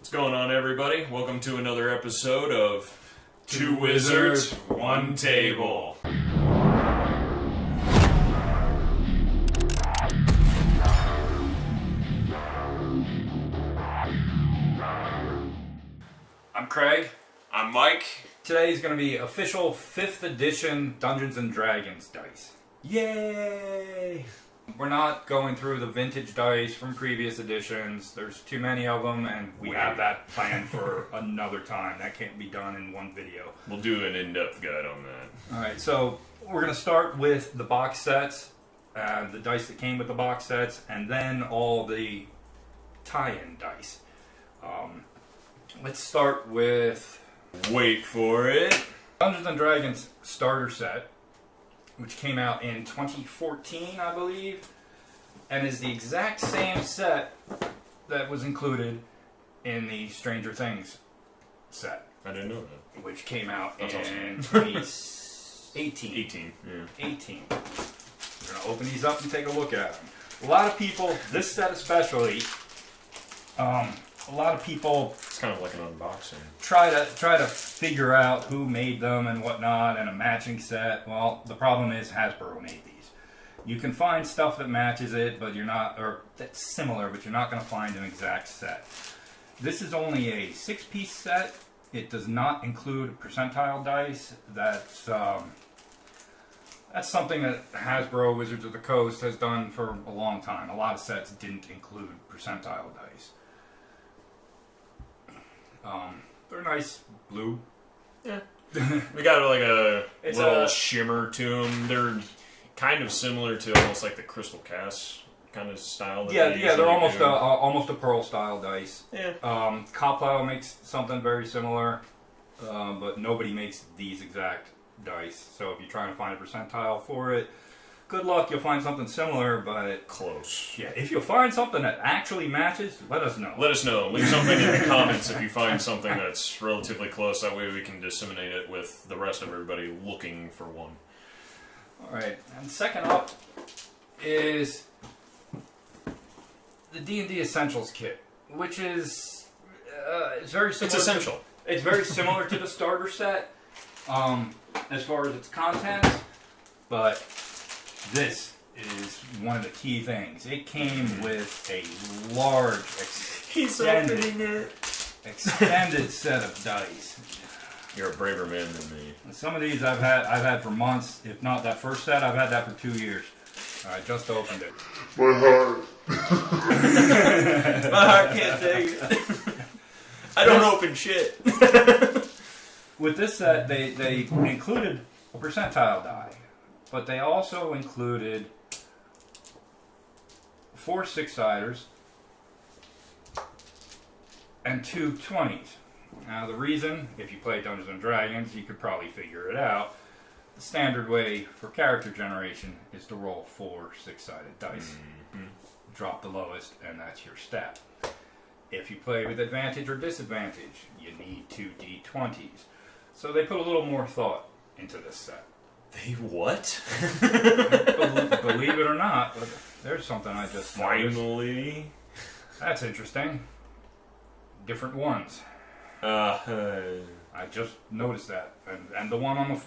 What's going on, everybody? Welcome to another episode of Two Wizards, One Table. I'm Craig. I'm Mike. Today is going to be official 5th edition Dungeons & Dragons dice. Yay! We're not going through the vintage dice from previous editions. There's too many of them, and we have that planned for another time. That can't be done in one video. We'll do an in-depth guide on that. Alright, so we're going to start with the box sets, the dice that came with the box sets, and then all the tie-in dice. Let's start with... Wait for it. Dungeons & Dragons starter set, which came out in 2014, I believe, and is the exact same set that was included in the Stranger Things set. I didn't know that. Which came out That's in awesome. 2018. 18, yeah. 18. We're going to open these up and take a look at them. A lot of people, this set especially, a lot of people It's kind of like an unboxing. try to figure out who made them and whatnot and a matching set. Well, the problem is Hasbro made these. You can find stuff that matches it, but you're not, or that's similar, but you're not going to find an exact set. This is only a 6-piece set. It does not include percentile dice. That's something that Hasbro Wizards of the Coast has done for a long time. A lot of sets didn't include percentile dice. They're nice blue. Yeah. We got like a It's little a- shimmer to them. They're kind of similar to almost like the Crystal Cast kind of style. That they They're usually do. almost a pearl style dice. Yeah. Coplow makes something very similar, but nobody makes these exact dice. So if you're trying to find a percentile for it, good luck. You'll find something similar, but Close. yeah, if you'll find something that actually matches, let us know. Let us know. Leave something in the comments if you find something that's relatively close. That way we can disseminate it with the rest of everybody looking for one. All right, and second up is the D&D Essentials Kit, which is it's very similar. It's essential. It's very similar to the starter set as far as its content, but this is one of the key things. It came with a large, extended set of dice. You're a braver man than me. And some of these I've had for months. If not that first set, I've had that for 2 years. I just opened it. My heart. My heart can't take it. I don't open shit. With this set, they included a percentile die, but they also included 4 6-siders and 2 20s. Now, the reason, if you play Dungeons & Dragons, you could probably figure it out. The standard way for character generation is to roll 4 6-sided dice. Mm-hmm. Drop the lowest, and that's your stat. If you play with advantage or disadvantage, you need 2 d20s. So they put a little more thought into this set. They what? Believe it or not, but there's something I just noticed. Finally. That's interesting. Different ones. I just noticed that. And the one on the...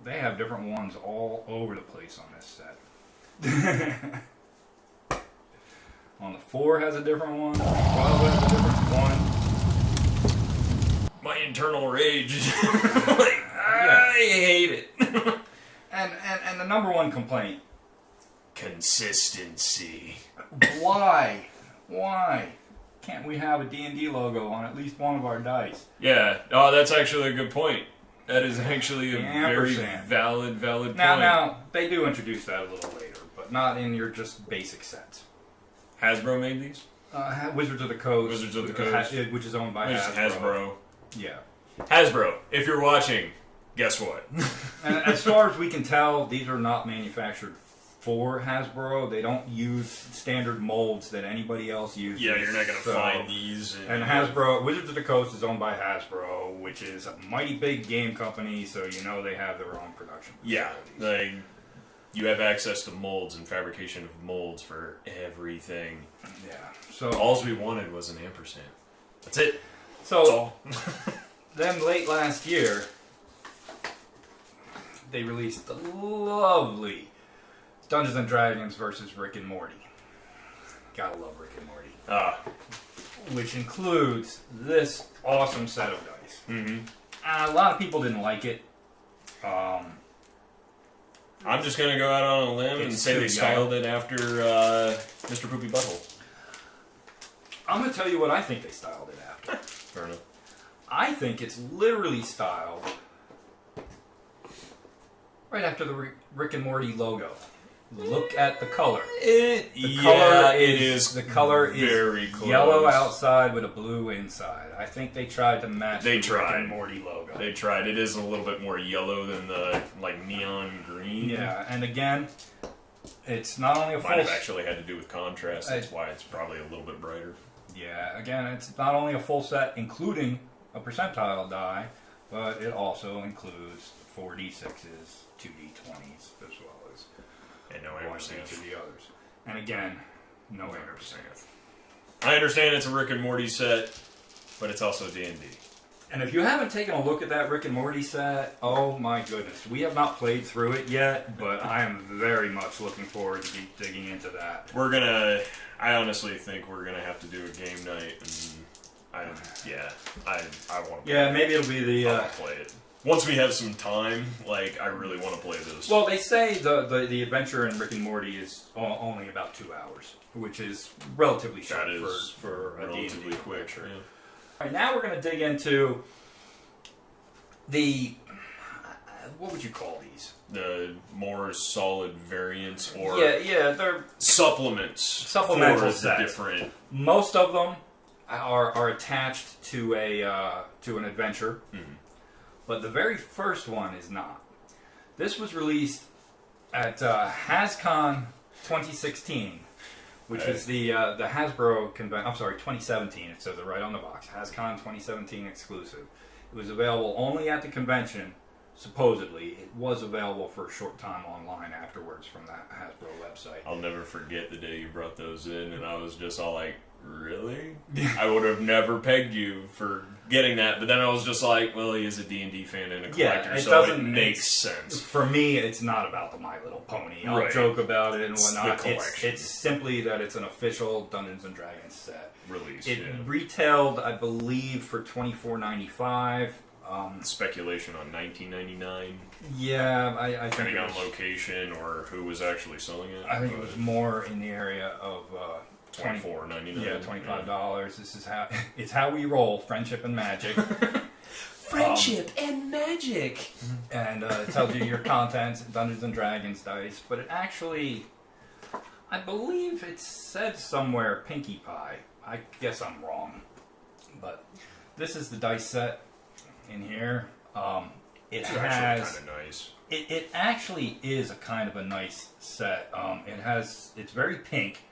They have different ones all over the place on this set. On the 4 has a different one. The 12 has a different one. My internal rage. I hate it. And the number one complaint. Consistency. Why? Can't we have a D&D logo on at least one of our dice? Yeah. Oh, that's actually a good point. That is actually a The very ampersand. valid point. Now, they do introduce that a little later, but not in your just basic sets. Hasbro made these? Wizards of the Coast. Wizards of the Coast. Which is owned by It's Hasbro. Yeah. Hasbro, if you're watching, guess what? And as far as we can tell, these are not manufactured for Hasbro. They don't use standard molds that anybody else uses. Yeah, you're not going to find these. And Hasbro, Wizards of the Coast is owned by Hasbro, which is a mighty big game company, so you know they have their own production Yeah, facilities. like, you have access to molds and fabrication of molds for everything. Yeah. So All we wanted was an ampersand. That's it. So, then late last year, they released the lovely Dungeons and Dragons versus Rick and Morty. Gotta love Rick and Morty. Which includes this awesome set of dice. Mm-hmm. A lot of people didn't like it. I'm just gonna go out on a limb and say they styled it after Mr. Poopy Butthole. I'm gonna tell you what I think they styled it after. Fair enough. I think it's literally styled right after the Rick and Morty logo. Look at the color. The color is very close. Yellow outside with a blue inside. I think they tried to match the Rick and Morty logo. They tried. It is a little bit more yellow than the neon green. Yeah, and again, it's not only a full... Might have actually had to do with contrast. That's why it's probably a little bit brighter. Yeah, again, it's not only a full set, including a percentile die, but it also includes 4d6s, 2d20s, as well as... And no one ampersand. to the others. And again, no ampersand. I understand it's a Rick and Morty set, but it's also D&D. And if you haven't taken a look at that Rick and Morty set, oh my goodness. We have not played through it yet, but I am very much looking forward to digging into that. I honestly think we're gonna have to do a game night, and I want to play Yeah, maybe it'll be the... I want to play it. Once we have some time, I really want to play this. Well, they say the adventure in Rick and Morty is only about 2 hours, which is relatively short for a relatively D&D quick. adventure. Yeah. All right, now we're going to dig into the... what would you call these? The more solid variants or they're supplemental for sets. Different. Most of them are attached to an adventure. Mm-hmm. But the very first one is not. This was released at HasCon 2016, which is the Hasbro convention. I'm sorry, 2017. It says it right on the box. HasCon 2017 exclusive. It was available only at the convention. Supposedly, it was available for a short time online afterwards from that Hasbro website. I'll never forget the day you brought those in, and I was just all like, really? I would have never pegged you for getting that, but then I was just like, well, he is a D&D fan and a collector, so it makes sense. For me, it's not about the My Little Pony. I'll joke about it and whatnot. It's simply that it's an official Dungeons and Dragons set. Release, It retailed, I believe, for $24.95. Speculation on $19.99. Yeah, I think depending on location or who was actually selling it. I think it was more in the area of $24.99. Yeah, $25. This is how we roll. Friendship and magic. Friendship and magic. And it tells you your contents, Dungeons and Dragons dice, but it actually, I believe it said somewhere Pinkie Pie. I guess I'm wrong, but this is the dice set in here. It has actually kind of nice. It actually is a kind of a nice set. It's very pink,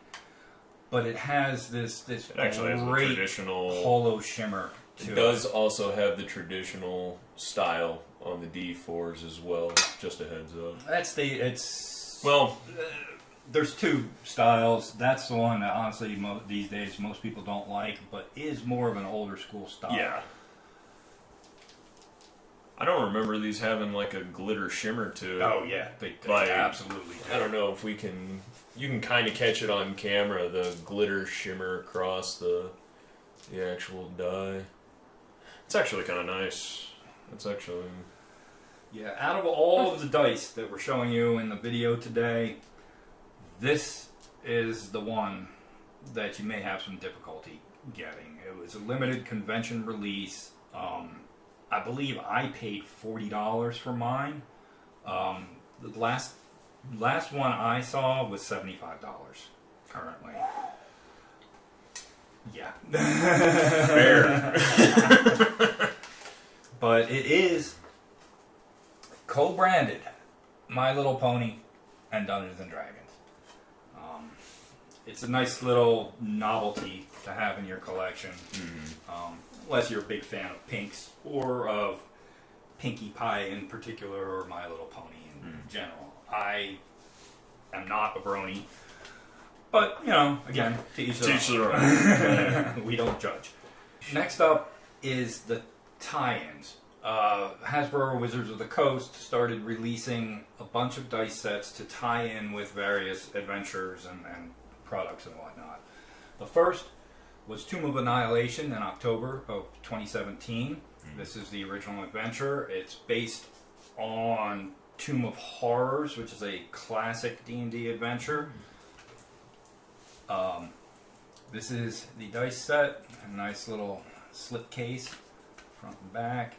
but it has this actually has great traditional holo shimmer to it. Does also have the traditional style on the D4s as well. Just a heads up. There's two styles. That's the one that honestly these days most people don't like, but is more of an older school style. Yeah. I don't remember these having like a glitter shimmer to it. Oh yeah, they absolutely do. I don't know if we can. You can kind of catch it on camera, the glitter shimmer across the actual die. It's actually kind of nice. It's actually... Yeah, out of all of the dice that we're showing you in the video today, this is the one that you may have some difficulty getting. It was a limited convention release. I believe I paid $40 for mine. The last one I saw was $75 currently. Yeah. Fair. But it is co-branded My Little Pony and Dungeons and Dragons. It's a nice little novelty to have in your collection. Mm-hmm. Unless you're a big fan of pinks or of Pinkie Pie in particular or My Little Pony in general. I am not a brony. But, again, to each their own. We don't judge. Next up is the tie-ins. Hasbro Wizards of the Coast started releasing a bunch of dice sets to tie in with various adventures and products and whatnot. The first was Tomb of Annihilation in October of 2017. This is the original adventure. It's based on Tomb of Horrors, which is a classic D&D adventure. This is the dice set, a nice little slip case, front and back.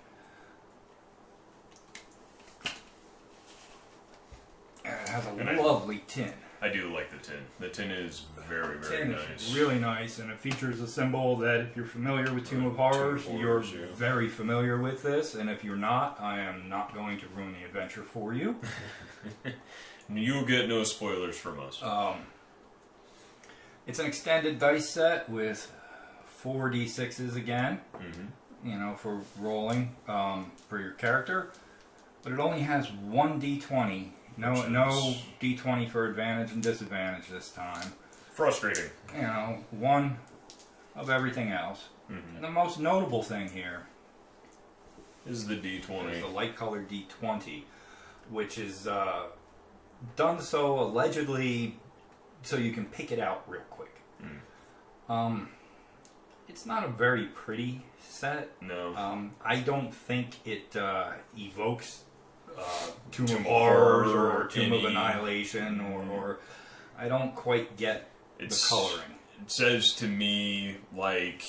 And it has a lovely tin. I do like the tin. The tin is very, very tin nice. Is really nice, and it features a symbol that if you're familiar with Tomb of Horrors, you're very familiar with this, and if you're not, I am not going to ruin the adventure for you. You'll get no spoilers from us. It's an extended dice set with 4d6s again, for rolling for your character, but it only has one d20. No d20 for advantage and disadvantage this time. Frustrating. One of everything else. And the most notable thing here is the d20. Is the light colored d20, which is done so allegedly so you can pick it out real quick. It's not a very pretty set. No. I don't think it evokes Tomb of Horrors or Tomb of Annihilation, or I don't quite get the coloring. It says to me, like,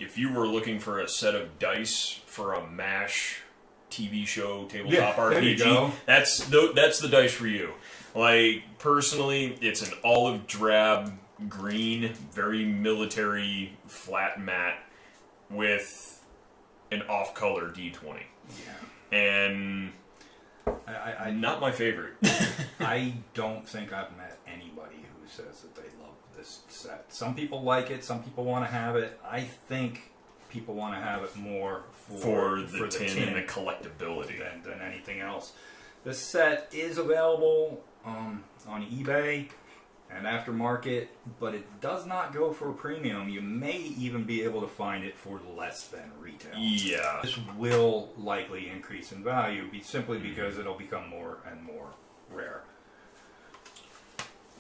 if you were looking for a set of dice for a MASH TV show, tabletop RPG, there you go. That's the dice for you. Like, personally, it's an olive drab green, very military flat mat with an off-color D20. Yeah. And I not my favorite. I don't think I've met anybody who says that they love this set. Some people like it, some people want to have it. I think people want to have it more for the tin and the collectability than anything else. This set is available on eBay and aftermarket, but it does not go for a premium. You may even be able to find it for less than retail. Yeah. This will likely increase in value simply because it'll become more and more rare.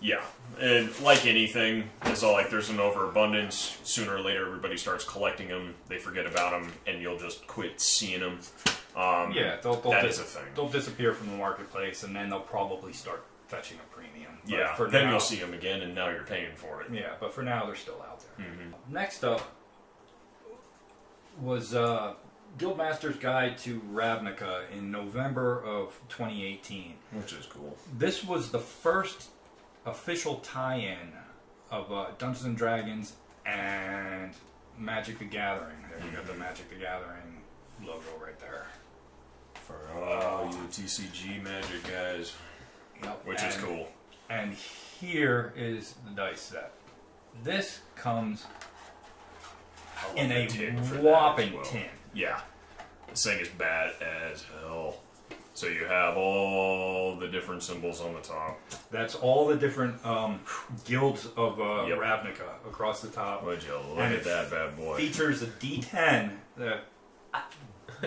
Yeah, and like anything, it's all like there's an overabundance. Sooner or later, everybody starts collecting them. They forget about them, and you'll just quit seeing them. That is a thing. They'll disappear from the marketplace, and then they'll probably start fetching a premium. But then you'll see them again, and now you're paying for it. Yeah, but for now, they're still out there. Next up was Guildmaster's Guide to Ravnica in November of 2018. Which is cool. This was the first official tie-in of Dungeons & Dragons and Magic the Gathering. There you got the Magic the Gathering logo right there. For all you TCG Magic guys. Yep. Which is cool. And here is the dice set. This comes in a whopping tin. Yeah. This thing is bad as hell. So you have all the different symbols on the top. That's all the different guilds of Ravnica across the top. Would you look at that bad boy? Features a D10 that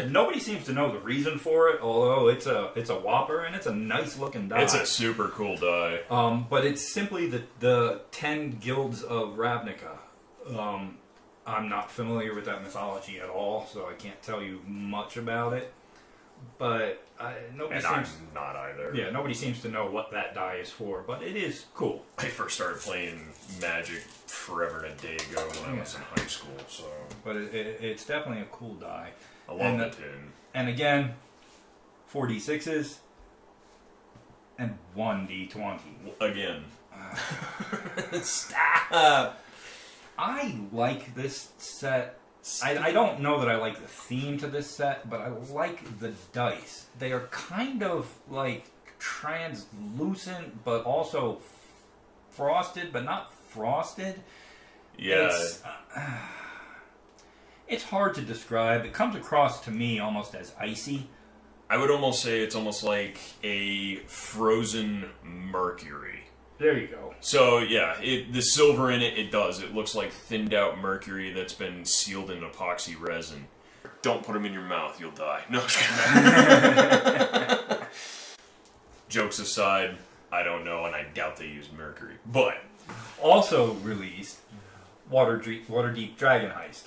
nobody seems to know the reason for it, although it's a whopper and it's a nice looking die. It's a super cool die. But it's simply the 10 guilds of Ravnica. I'm not familiar with that mythology at all, so I can't tell you much about it. But nobody seems... I'm not either. Yeah, nobody seems to know what that die is for, but it is cool. I first started playing Magic forever and a day ago when I was in high school, so... But it's definitely a cool die. I love the tin. And again, 4d6s and 1d20. Again. Stop! I like this set. I don't know that I like the theme to this set, but I like the dice. They are kind of like translucent, but also frosted, but not frosted. Yeah. It's hard to describe. It comes across to me almost as icy. I would almost say it's almost like a frozen mercury. There you go. So, yeah, the silver in it, it does. It looks like thinned out mercury that's been sealed in epoxy resin. Don't put them in your mouth, you'll die. No, jokes aside, I don't know, and I doubt they use mercury. But also released Waterdeep Dragon Heist,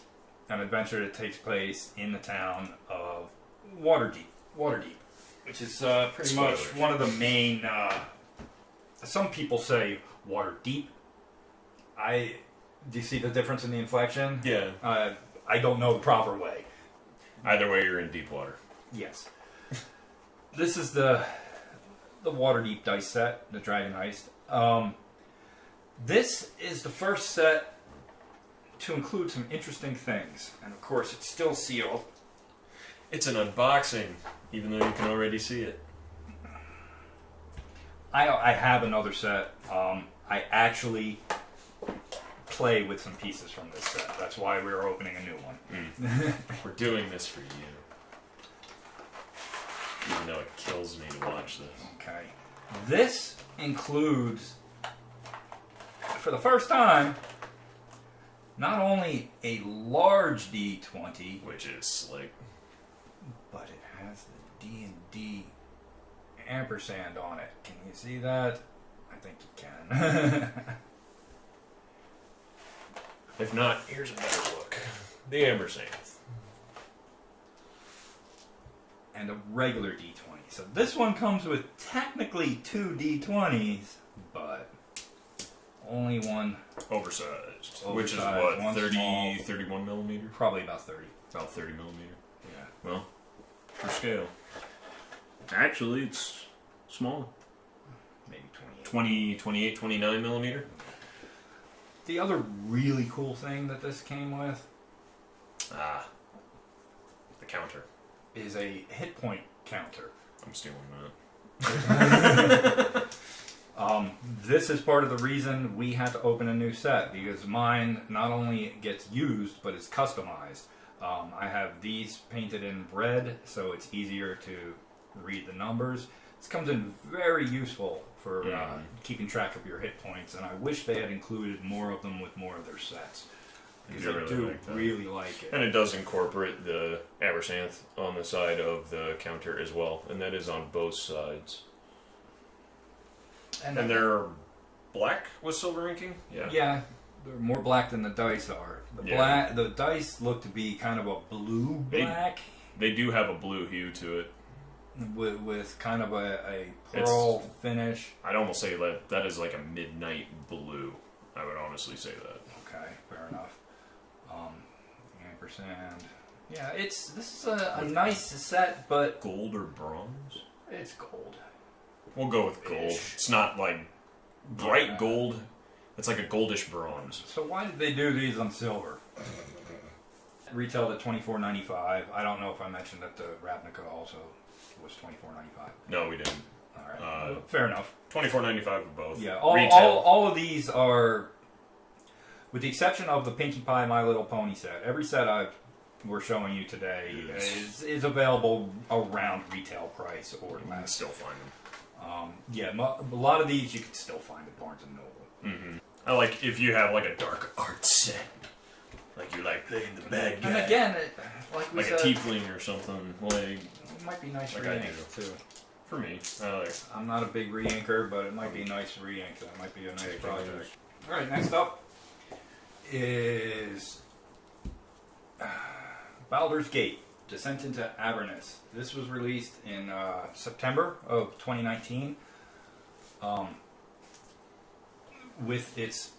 an adventure that takes place in the town of Waterdeep, which is pretty much one of the main. Some people say Waterdeep. Do you see the difference in the inflection? yeah, I don't know the proper way. either way, you're in deep water. Yes. This is the Waterdeep dice set, the Dragon Heist. This is the first set to include some interesting things. And of course, it's still sealed. It's an unboxing, even though you can already see it. I have another set. I actually play with some pieces from this set. That's why we're opening a new one. We're doing this for you. Even though it kills me to watch this. Okay. This includes, for the first time, not only a large D20, Which is slick. but it has the D&D ampersand on it. Can you see that? I think you can. If not, here's a better look. The ampersand. And a regular D20. So this one comes with technically 2 D20s, but only one. Oversized. Which is Oversized, what, one 30, small. 31 millimeter? Probably about 30. About 30 millimeter. Yeah. Well, for scale. Actually, it's small. Maybe 28. 20, 28, 29 millimeter. The other really cool thing that this came with Ah. The counter. is a hit point counter. I'm stealing that. This is part of the reason we had to open a new set, because mine not only gets used, but it's customized. I have these painted in red, so it's easier to read the numbers. This comes in very useful for keeping track of your hit points, and I wish they had included more of them with more of their sets. Because I do really like it. And it does incorporate the ampersand on the side of the counter as well, and that is on both sides. And they're black with silver inking? Yeah, they're more black than the dice are. The dice look to be kind of a blue black. They do have a blue hue to it. With kind of a pearl finish. I'd almost say that is like a midnight blue. I would honestly say that. Okay, fair enough. Ampersand. Yeah, this is a nice set, but Gold or bronze? it's gold. We'll go with gold. It's not like bright gold. It's like a goldish bronze. So why did they do these on silver? Retailed at $24.95. I don't know if I mentioned that the Ravnica also was $24.95. No, we didn't. All right, fair enough. $24.95 for both. Yeah, Retail. all of these are, with the exception of the Pinkie Pie My Little Pony set. Every set we're showing you today is available around retail price or You can less. still find them. A lot of these you can still find at Barnes and Noble. Mm-hmm. I like if you have like a dark art set, like you like playing the bad guy, And again, like we like said, a tiefling or something. Like it might be nice like I re-ink do. too. For me, I like. I'm not a big re-inker, but it might be nice re-ink. That might be a nice project. All right, next up is Baldur's Gate: Descent into Avernus. This was released in September of 2019. With its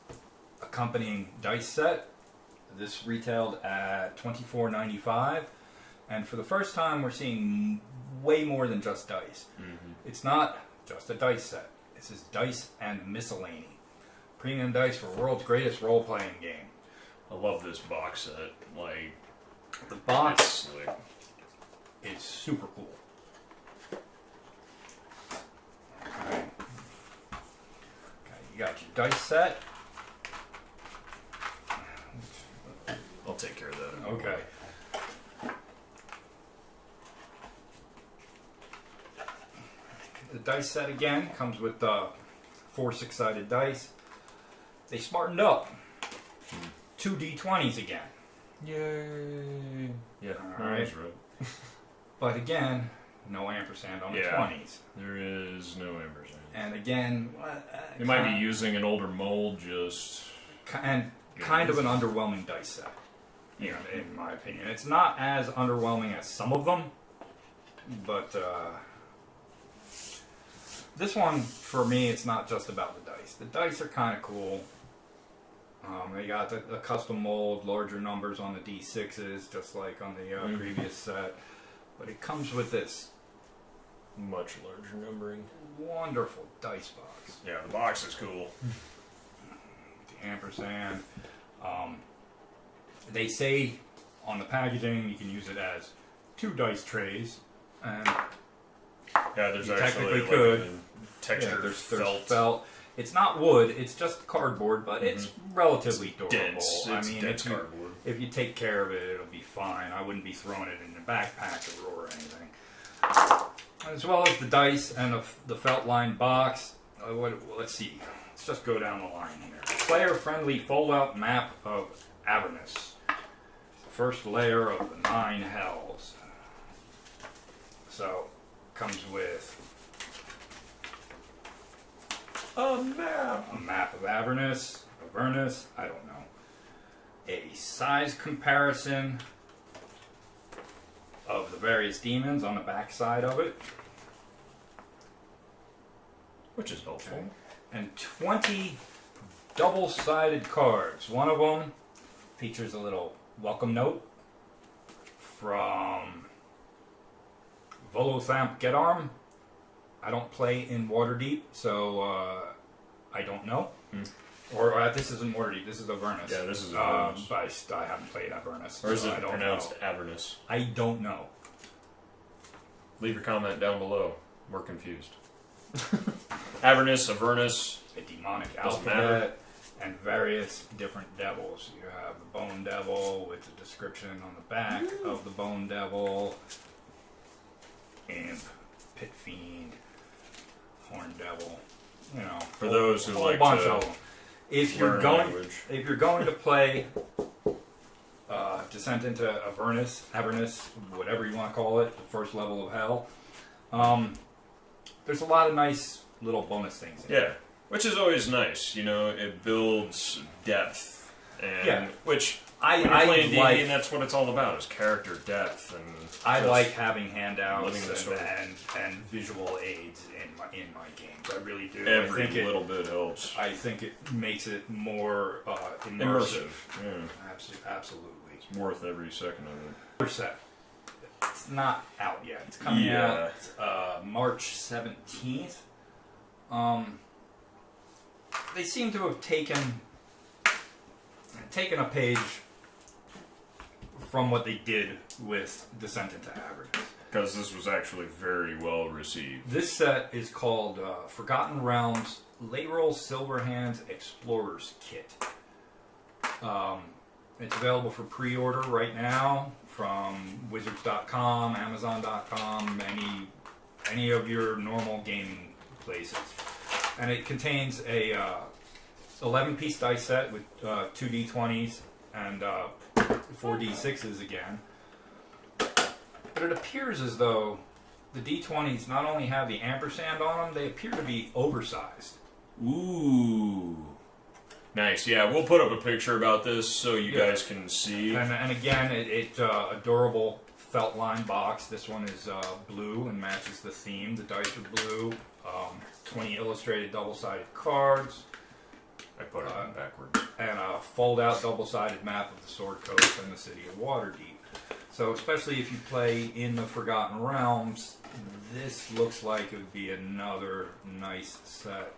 accompanying dice set. This retailed at $24.95, and for the first time we're seeing way more than just dice. Mm-hmm. It's not just a dice set. This is dice and miscellany. Premium dice for world's greatest role-playing game. I love this box set. Like The box it's slick. is super cool. Okay, you got your dice set. I'll take care of that. Okay. The dice set again comes with 4 6-sided dice. They smartened up. 2 D20s again. Yay! Yeah, all right. That's right. But again, no ampersand on the 20s. There is no ampersand. And again, they might be using an older mold, just and kind of an underwhelming dice set. You know, in my opinion, it's not as underwhelming as some of them, but this one for me, it's not just about the dice. The dice are kind of cool. They got the custom mold, larger numbers on the D6s, just like on the previous set. But it comes with this much larger numbering. Wonderful dice box. Yeah, the box is cool. The ampersand. They say on the packaging you can use it as 2 dice trays, and there's you actually technically like textured there's felt. It's not wood; it's just cardboard, but it's relatively durable. Dense. It's dense cardboard. If you take care of it, it'll be fine. I wouldn't be throwing it in a backpack or anything. As well as the dice and the felt-lined box. Let's see. Let's just go down the line here. Player-friendly fold-out map of Avernus. First layer of the 9 hells. So, comes with a map of Avernus, I don't know. A size comparison of the various demons on the back side of it. Which is helpful. Okay. And 20 double-sided cards. One of them features a little welcome note from Volothamp Gedarm. I don't play in Waterdeep, so I don't know. Or this isn't Waterdeep, this is Avernus. Yeah, this is Avernus. But I haven't played Avernus. Or is so it I don't pronounced know. Avernus? I don't know. Leave your comment down below. We're confused. Avernus, Avernus. A demonic Doesn't matter. alphabet and various different devils. You have the Bone Devil with the description on the back of the Bone Devil. Imp, Pit Fiend, Horn Devil. You know, For those who a whole like bunch to of them. If you're going to play Descent into Avernus, whatever you want to call it, the first level of hell, there's a lot of nice little bonus things in Yeah, which is always nice. You know, it builds depth, and which I playing D&D, like, and that's what it's all about, is character depth. And I like having handouts living the story. and visual aids in my games. I really do. Every little bit helps. I think it makes it more immersive. Yeah. Absolutely. It's worth every second of it. First set. It's not out yet. It's coming out March 17th. They seem to have taken a page from what they did with Descent into Avernus. Because this was actually very well received. This set is called Forgotten Realms Layroll Silverhands Explorers Kit. It's available for pre-order right now from Wizards.com, Amazon.com, any of your normal gaming places. And it contains a 11-piece dice set with 2 D20s and 4 D6s again. But it appears as though the D20s not only have the ampersand on them, they appear to be oversized. Ooh. Nice. Yeah, we'll put up a picture about this so you guys can see. And again, it's a durable felt line box. This one is blue and matches the theme. The dice are blue. 20 illustrated double-sided cards. I put it on backwards. And a fold-out double-sided map of the Sword Coast and the city of Waterdeep. So especially if you play in the Forgotten Realms, this looks like it would be another nice set.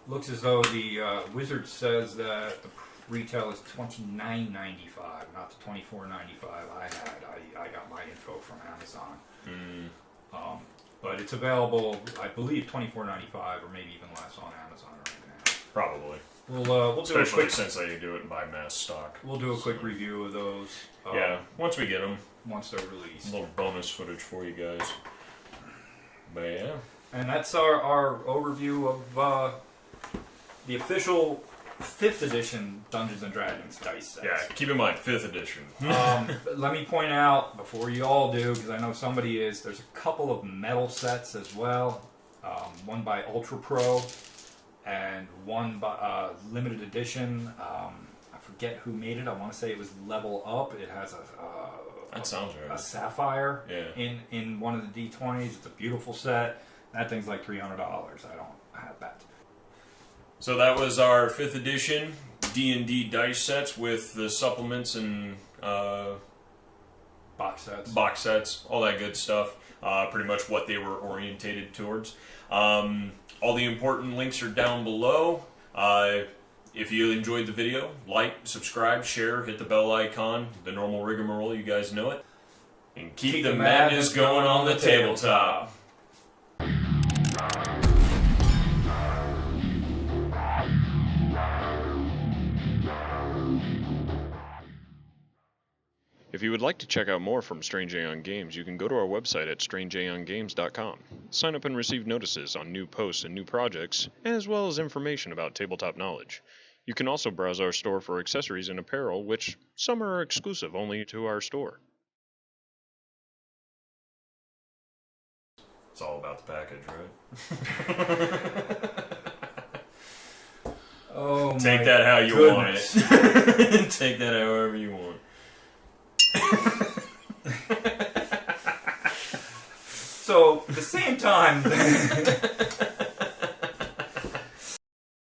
Looks as though the Wizard says that the retail is $29.95, not the $24.95 I had. I got my info from Amazon. But it's available, I believe, $24.95 or maybe even less on Amazon right now. Probably. We'll do Especially a quick, since they do it by mass stock. We'll do a quick review of those. Once we get them. Once they're released. A little bonus footage for you guys. But yeah. And that's our overview of the official 5th edition Dungeons & Dragons dice sets. Yeah, keep in mind, 5th edition. Let me point out, before you all do, because I know somebody is, there's a couple of metal sets as well. One by Ultra Pro, and one by limited edition. I forget who made it. I want to say it was Level Up. It has that sounds right. A sapphire in one of the D20s. It's a beautiful set. That thing's like $300. I don't have that. So that was our 5th edition D&D dice sets with the supplements and box sets, all that good stuff. Pretty much what they were orientated towards. All the important links are down below. If you enjoyed the video, like, subscribe, share, hit the bell icon, the normal rigmarole, you guys know it. And keep the madness going on the tabletop. If you would like to check out more from Strange Aeon Games, you can go to our website at strangeaeongames.com. Sign up and receive notices on new posts and new projects, as well as information about tabletop knowledge. You can also browse our store for accessories and apparel, which some are exclusive only to our store. It's all about the package, right? Oh, take that how you goodness. want it. Take that however you want. So, at the same time